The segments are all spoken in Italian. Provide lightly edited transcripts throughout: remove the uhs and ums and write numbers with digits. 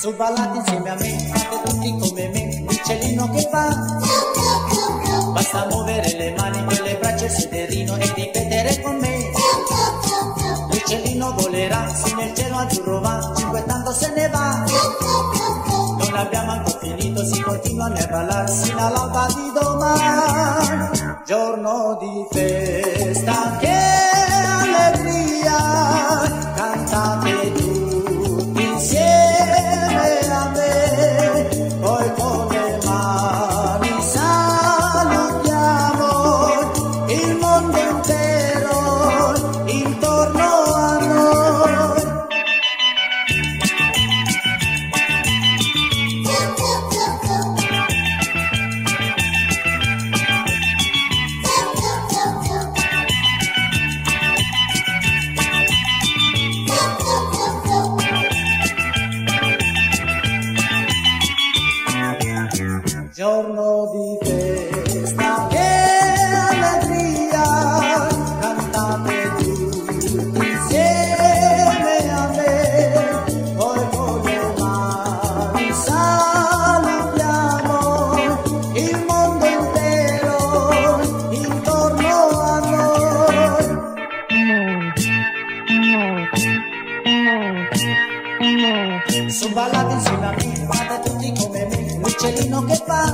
Su ballate insieme a me, fate tutti come me, l'uccellino che fa. Basta muovere le mani con le braccia e il sederino e ripetere con me. L'uccellino volerà, su nel cielo azzurro va, cinquettando se ne va. Non abbiamo ancora finito, si continuano a ballare sino all'alba di domani. Giorno di festa, che allegria, cantate tutti insieme a me, poi con le mani salutiamo il mondo intero intorno a noi. Giorno di festa, che allegria, cantate tutti insieme a me, poi con le mani salutiamo il mondo intero intorno a noi. Su ballate insieme a me, fate tutti come me, l'uccellino che fa.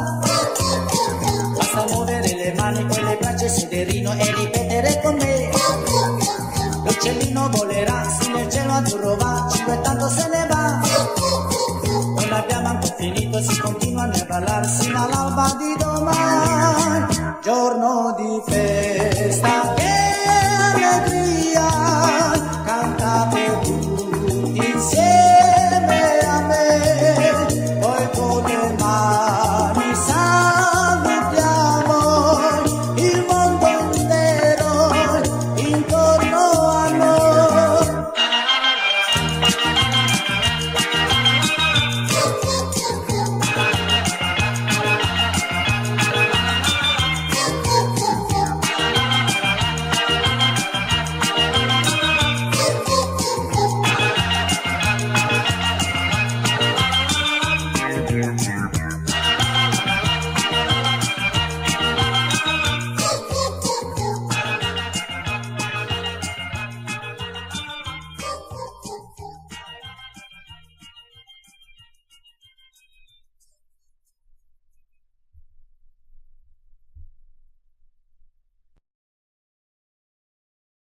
Basta muovere le mani con le braccia e il sederino e ripetere con me. L'uccellino volerà, su nel cielo azzurro va, cinquettando se ne va. Non abbiamo ancora finito, si continuano a ballare sino all'alba di domani. Giorno di festa.